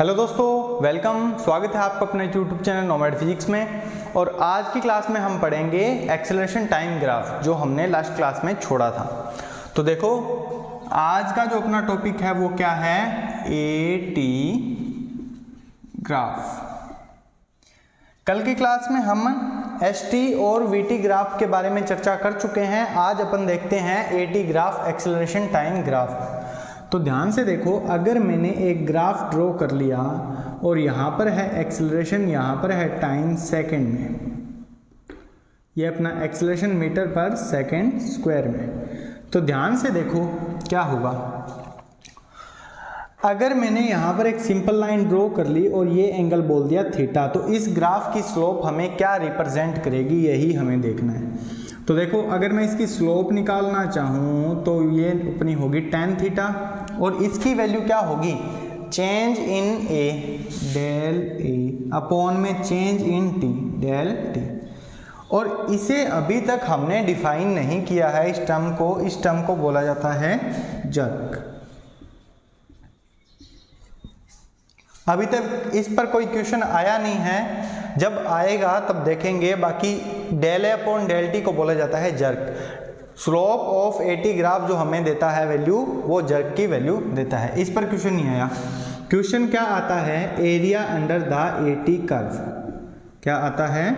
Hello दोस्तों, welcome. स्वागत है आपका अपने यूट्यूब चैनल नोमैड फिजिक्स में। और आज की क्लास में हम पढ़ेंगे एक्सेलरेशन टाइम ग्राफ, जो हमने लास्ट क्लास में छोड़ा था। तो देखो, आज का जो अपना टॉपिक है वो क्या है, एटी ग्राफ। कल की क्लास में हम एसटी और वीटी ग्राफ के बारे में चर्चा कर चुके हैं। आज अपन देखते हैं eighty graph, acceleration time graph. तो ध्यान से देखो, अगर मैंने एक ग्राफ ड्रॉ कर लिया और यहाँ पर है एक्सेलरेशन, यहाँ पर है टाइम सेकंड में, ये अपना एक्सेलरेशन मीटर पर सेकंड स्क्वायर में। तो ध्यान से देखो क्या होगा। अगर मैंने यहाँ पर एक सिंपल लाइन ड्रॉ कर ली और ये एंगल बोल दिया थीटा, तो इस ग्राफ की स्लोप हमें क्या रिप्रेजेंट करेगी, यही हमें देखना है। तो देखो, अगर मैं इसकी स्लोप निकालना चाहूँ तो ये अपनी होगी tan थीटा, और इसकी वैल्यू क्या होगी, change in A del A upon में change in T del T. और इसे अभी तक हमने डिफाइन नहीं किया है इस टर्म को बोला जाता है जर्क। अभी तक इस पर कोई क्वेश्चन आया नहीं है, जब आएगा तब देखेंगे। बाकी del A upon del T को बोला जाता है jerk. Slope of eighty graph जो हमें देता है वैल्यू, वो जर्क की वैल्यू देता है। इस पर क्वेश्चन नहीं आया। क्वेश्चन क्या आता है, area under the eighty curve. क्या आता है,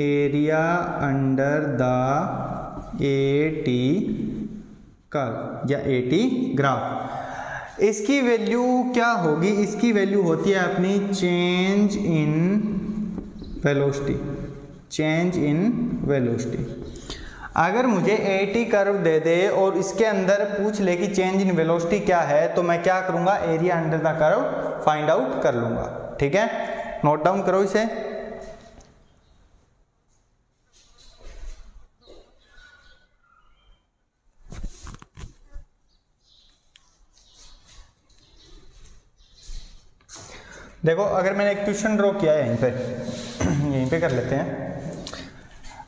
area under the eighty curve या एटी ग्राफ। इसकी वैल्यू क्या होगी, इसकी वैल्यू होती है अपनी change in velocity. Change in velocity. अगर मुझे एटी कर्व दे दे और इसके अंदर पूछ ले कि चेंज इन वेलोसिटी क्या है, तो मैं क्या करूंगा, area under the curve find out कर लूंगा। ठीक है, नोट डाउन करो इसे। देखो, अगर मैंने एक क्वेश्चन ड्रॉ किया है यहीं पे कर लेते हैं।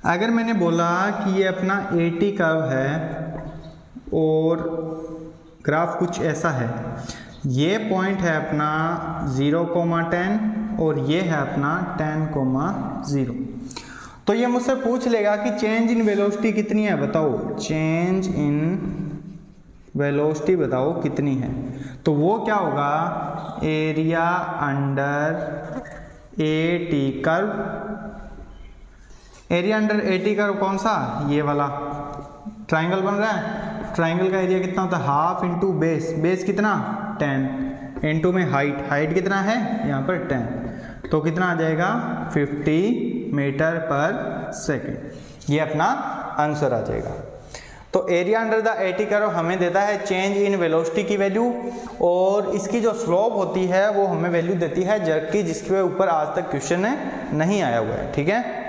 अगर मैंने बोला कि ये अपना एटी कर्व है और ग्राफ कुछ ऐसा है, ये पॉइंट है अपना 0,10 और ये है अपना 10,0। तो ये मुझसे पूछ लेगा कि चेंज इन वेलोसिटी कितनी है, बताओ चेंज इन वेलोसिटी बताओ कितनी है। तो वो क्या होगा, area under eighty curve. Area under eighty curve कौन सा, ये वाला ट्राइंगल बन रहा है। ट्राइंगल का एरिया कितना होता है, हाफ इंटू बेस। बेस कितना 10, इंटू में हाइट कितना है यहाँ पर 10, तो कितना आ जाएगा 50 मीटर पर सेकेंड। ये अपना आंसर आ जाएगा। तो area under the eighty curve हमें देता है चेंज इन वेलोसिटी की वैल्यू, और इसकी जो स्लोप होती है वो हमें वैल्यू देती है जर्क की, जिसके ऊपर आज तक क्वेश्चन नहीं आया हुआ है। ठीक है,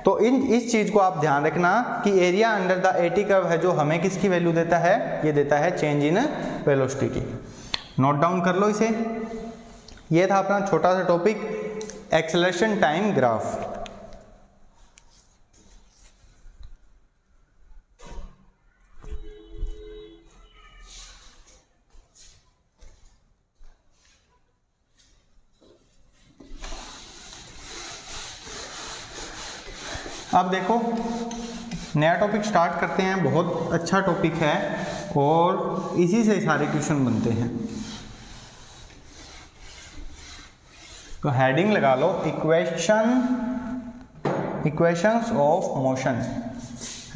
तो इस चीज को आप ध्यान रखना कि area under the eighty curve है जो हमें किसकी वैल्यू देता है, ये देता है चेंज इन वेलोसिटी की। नोट डाउन कर लो इसे। ये था अपना छोटा सा टॉपिक, एक्सेलरेशन टाइम ग्राफ। अब देखो, नया टॉपिक स्टार्ट करते हैं। बहुत अच्छा टॉपिक है और इसी से सारे क्वेश्चन बनते हैं। तो हेडिंग लगा लो, इक्वेशंस ऑफ मोशन।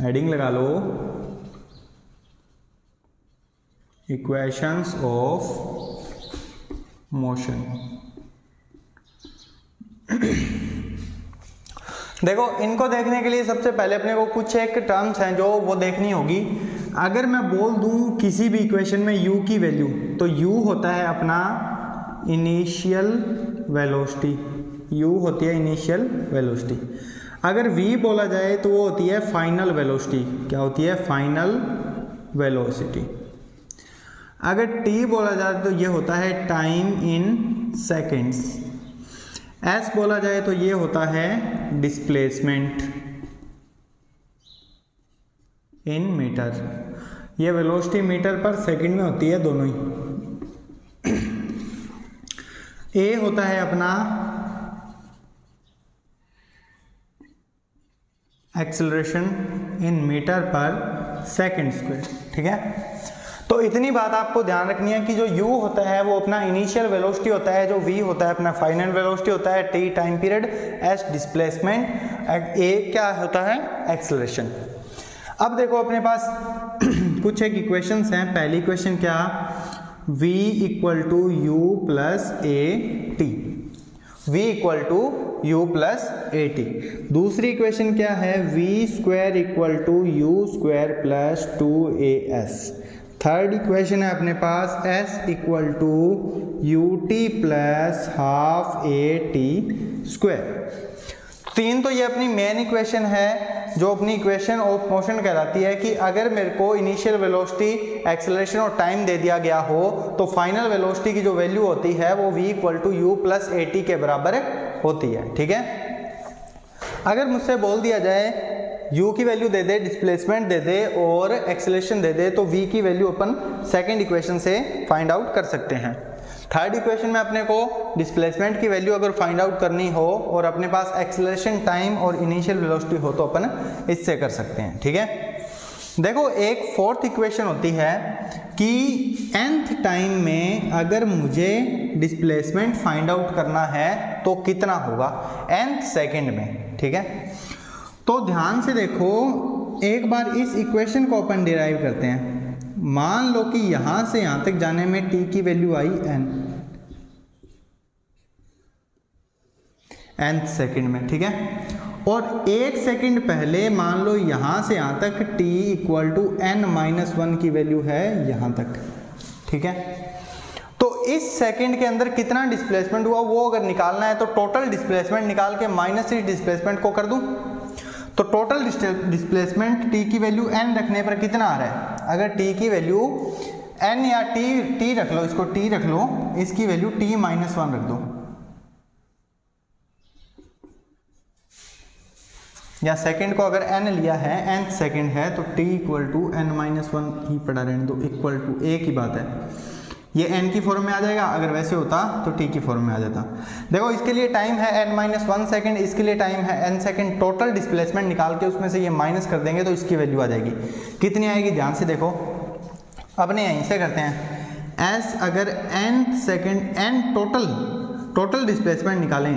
हेडिंग लगा लो, इक्वेशंस ऑफ मोशन। देखो, इनको देखने के लिए सबसे पहले अपने को कुछ एक टर्म्स हैं जो वो देखनी होगी। अगर मैं बोल दूं किसी भी इक्वेशन में u की वैल्यू, तो u होता है अपना इनिशियल वेलोसिटी। u होती है इनिशियल वेलोसिटी। अगर v बोला जाए तो वो होती है फाइनल वेलोसिटी। क्या होती है, फाइनल वेलोसिटी। अगर t बोला जाए तो ये होता है टाइम इन सेकेंड्स। s बोला जाए तो ये होता है डिस्प्लेसमेंट इन मीटर। ये वेलोसिटी मीटर पर सेकंड में होती है दोनों ही। ए होता है अपना एक्सेलरेशन इन मीटर पर सेकंड स्क्वायर, ठीक है। तो इतनी बात आपको ध्यान रखनी है कि जो u होता है वो अपना इनिशियल वेलोसिटी होता है, जो v होता है अपना फाइनल वेलोसिटी होता है, t time period, s displacement, a क्या होता है एक्सेलरेशन। अब देखो अपने पास कुछ एक इक्वेशंस हैं। पहली इक्वेशन क्या, v equal to u plus a t, v equal to u plus a t. दूसरी इक्वेशन क्या है, v square equal to u square plus 2as। Third equation है अपने पास s equal to u t plus half a t square. तीन तो ये अपनी मेन इक्वेशन है जो अपनी इक्वेशन ऑफ मोशन कहलाती है कि अगर मेरे को इनिशियल वेलोसिटी, एक्सेलरेशन और टाइम दे दिया गया हो तो फाइनल वेलोसिटी की जो वैल्यू होती है वो v equal to u plus a t के बराबर होती है, ठीक है। अगर मुझसे बोल दिया जाए u की वैल्यू दे दे, डिस्प्लेसमेंट दे दे और एक्सेलरेशन दे दे तो v की वैल्यू अपन सेकेंड इक्वेशन से फाइंड आउट कर सकते हैं। थर्ड इक्वेशन में अपने को डिस्प्लेसमेंट की वैल्यू अगर फाइंड आउट करनी हो और अपने पास एक्सेलरेशन, टाइम और इनिशियल वेलोसिटी हो तो अपन इससे कर सकते हैं, ठीक है। देखो एक फोर्थ इक्वेशन होती है कि nth टाइम में अगर मुझे डिस्प्लेसमेंट फाइंड आउट करना है तो कितना होगा nth सेकेंड में, ठीक है। तो ध्यान से देखो, एक बार इस इक्वेशन को अपन डिराइव करते हैं। मान लो कि यहां से यहां तक जाने में t की वैल्यू आई nth सेकंड में, ठीक है। और एक सेकंड पहले मान लो यहां से यहां तक t इक्वल टू n-1 की वैल्यू है यहां तक, ठीक है। तो इस सेकंड के अंदर कितना डिस्प्लेसमेंट हुआ वो अगर निकालना है तो टोटल डिस्प्लेसमेंट निकाल के माइनस इस डिस्प्लेसमेंट को कर दूं तो टोटल डिस्प्लेसमेंट t की वैल्यू n रखने पर कितना आ रहा है। अगर t की वैल्यू n या t रख लो, इसको t रख लो, इसकी वैल्यू t-1 रख दो, या सेकंड को अगर n लिया है, nth सेकंड है तो t इक्वल टू n-1 ही पड़ा रहने दो, इक्वल टू एक ही बात है। ये n की फॉर्म में आ जाएगा, अगर वैसे होता तो t की फॉर्म में आ जाता। देखो इसके लिए टाइम है n-1 सेकंड, इसके लिए टाइम है n सेकंड। टोटल डिस्प्लेसमेंट निकाल के उसमें से ये माइनस कर देंगे तो इसकी वैल्यू आ जाएगी। कितनी आएगी ध्यान से देखो, अपने यहीं से करते हैं। s अगर n second, n total displacement निकालें,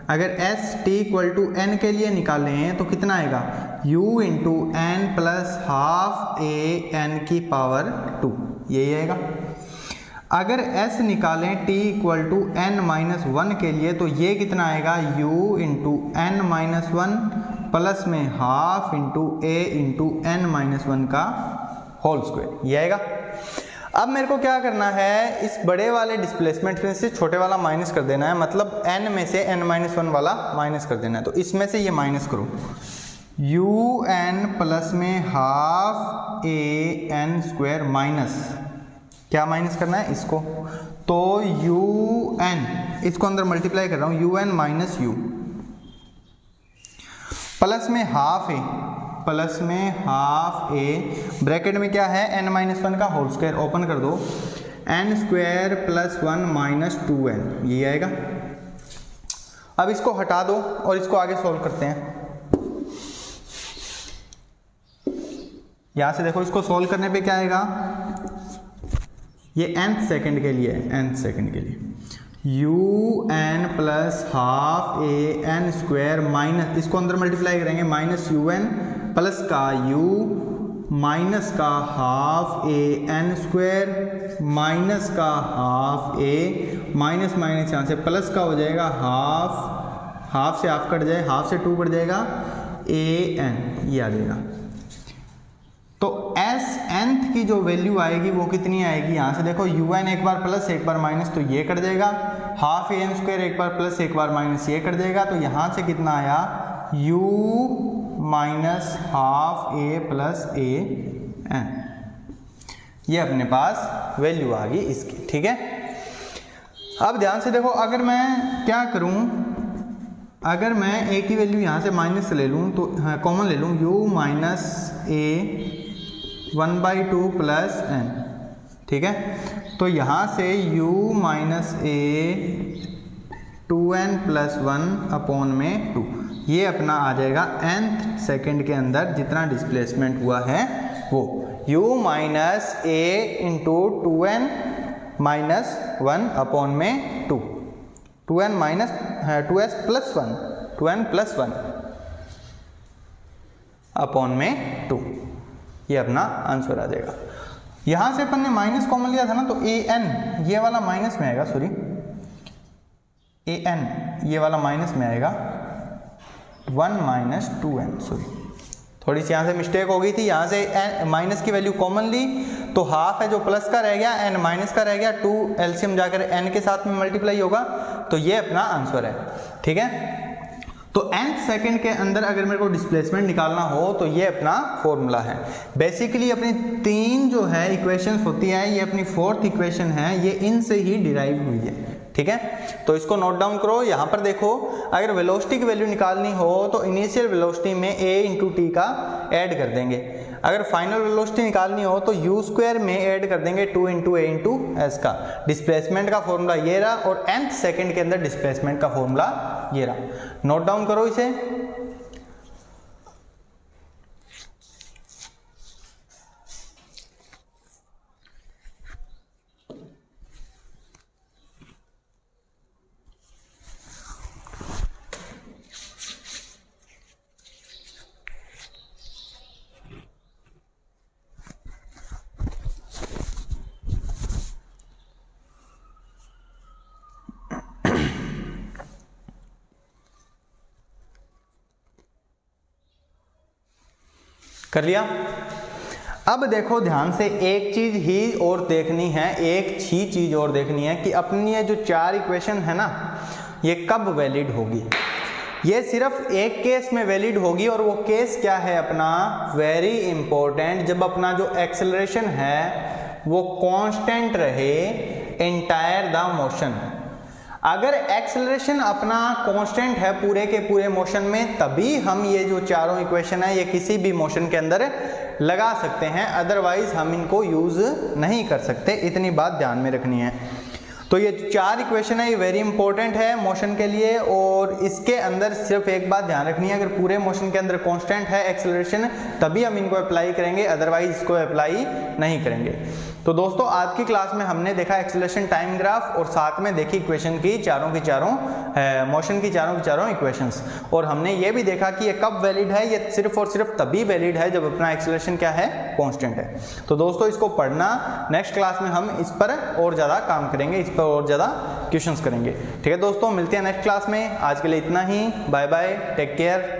अगर s t equal to n के लिए निकालें तो कितना आएगा, u into n plus half a n की पावर 2, यही आएगा। अगर s निकालें t इक्वल टू n-1 के लिए तो ये कितना आएगा, u इंटू n-1 प्लस में half into a into n-1 का होल स्क्वायर, ये आएगा। अब मेरे को क्या करना है, इस बड़े वाले डिस्प्लेसमेंट में से छोटे वाला माइनस कर देना है, मतलब n में से n-1 वाला माइनस कर देना है। तो इसमें से ये माइनस करो, u n प्लस में half a n square minus, क्या माइनस करना है इसको, तो u n, इसको अंदर मल्टीप्लाई कर रहा हूं, u n minus u plus में हाफ a, प्लस में हाफ a, ब्रैकेट में क्या है n-1 का होल स्क्वायर, ओपन कर दो, n square plus 1 minus 2n, ये आएगा। अब इसको हटा दो और इसको आगे सॉल्व करते हैं। यहां से देखो, इसको सॉल्व करने पे क्या आएगा, ये nth सेकंड के लिए है, nth सेकंड के लिए u n plus half a n square minus, इसको अंदर मल्टीप्लाई करेंगे, माइनस u n प्लस का u माइनस का half a n square minus का हाफ a, माइनस माइनस यहाँ से प्लस का हो जाएगा, हाफ से हाफ कट जाए, हाफ से 2 कट जाएगा, a n, ये आ जाएगा। तो s nth की जो वैल्यू आएगी वो कितनी आएगी, यहाँ से देखो u n एक बार प्लस एक बार माइनस तो ये कट जाएगा, हाफ a n स्क्वायर एक बार प्लस एक बार माइनस ये कट जाएगा। तो यहाँ से कितना आया, u minus half a plus a n, ये अपने पास वैल्यू आ गई इसकी, ठीक है। अब ध्यान से देखो, अगर मैं क्या करूँ, अगर मैं a की वैल्यू यहाँ से माइनस ले लूँ तो कॉमन ले लूँ, u minus a 1/2 plus n, ठीक है। तो यहाँ से u माइनस ए 2n+1/2 ये अपना आ जाएगा nth सेकेंड के अंदर जितना डिस्प्लेसमेंट हुआ है वो u minus A into 2n-1/2 2n minus 2n+1/2 ये अपना आंसर आ जाएगा। यहाँ से अपन ने माइनस कॉमन लिया था ना, तो an ये वाला माइनस में आएगा, सॉरी an ये वाला माइनस में आएगा 1 - 2n, सॉरी थोड़ी सी यहाँ से मिस्टेक हो गई थी। यहाँ से माइनस की वैल्यू कॉमन ली तो हाफ है जो प्लस का रह गया, n माइनस का रह गया, 2 एलसीएम जाकर n के साथ में मल्टीप्लाई होगा, तो ये अपना आंसर है। ठीक है, तो nth सेकंड के अंदर अगर मेरे को डिस्प्लेसमेंट निकालना हो तो ये अपना फॉर्मूला है। बेसिकली अपनी तीन जो है इक्वेशंस होती है, ये अपनी फोर्थ इक्वेशन है, ये इनसे ही डिराइव हुई है। ठीक है, तो इसको नोट डाउन करो। यहाँ पर देखो, अगर वेलोसिटी की वैल्यू निकालनी हो तो इनिशियल वेलोसिटी में a इंटू टी का ऐड कर देंगे। अगर फाइनल वेलोसिटी निकालनी हो तो u स्क्वायर में ऐड कर देंगे 2 इंटू ए इंटू एस का। डिस्प्लेसमेंट का फॉर्मूला ये रहा और nth सेकंड के अंदर डिस्प्लेसमेंट का फॉर्मूला ये रहा। नोट डाउन करो इसे। कर लिया। अब देखो ध्यान से, एक चीज ही और देखनी है, एक ही चीज और देखनी है कि अपनी ये जो चार इक्वेशन है ना, ये कब वैलिड होगी। ये सिर्फ एक केस में वैलिड होगी और वो केस क्या है अपना, वेरी इंपॉर्टेंट, जब अपना जो एक्सेलरेशन है वो कांस्टेंट रहे एंटायर द मोशन। अगर एक्सेलरेशन अपना कांस्टेंट है पूरे के पूरे मोशन में, तभी हम ये जो चारों इक्वेशन है ये किसी भी मोशन के अंदर लगा सकते हैं, अदरवाइज हम इनको यूज नहीं कर सकते। इतनी बात ध्यान में रखनी है। तो ये चार इक्वेशन है, ये वेरी इंपॉर्टेंट है मोशन के लिए, और इसके अंदर सिर्फ एक बात ध्यान रखनी है, अगर पूरे मोशन के अंदर कांस्टेंट है एक्सेलरेशन तभी हम इनको अप्लाई करेंगे, अदरवाइज इसको अप्लाई नहीं करेंगे। तो दोस्तों आज की क्लास में हमने देखा एक्सेलरेशन टाइम ग्राफ और साथ में देखी इक्वेशन की चारों मोशन की चारों इक्वेशंस, और हमने ये भी देखा कि ये कब वैलिड है, ये सिर्फ और सिर्फ तभी वैलिड है जब अपना एक्सेलरेशन क्या है, कांस्टेंट है। तो दोस्तों इसको पढ़ना, नेक्स्ट क्लास में हम इस पर और ज़्यादा काम करेंगे, इस पर और ज़्यादा क्वेश्चंस करेंगे। ठीक है दोस्तों, मिलते हैं नेक्स्ट क्लास में। आज के लिए इतना ही, बाय बाय, टेक केयर।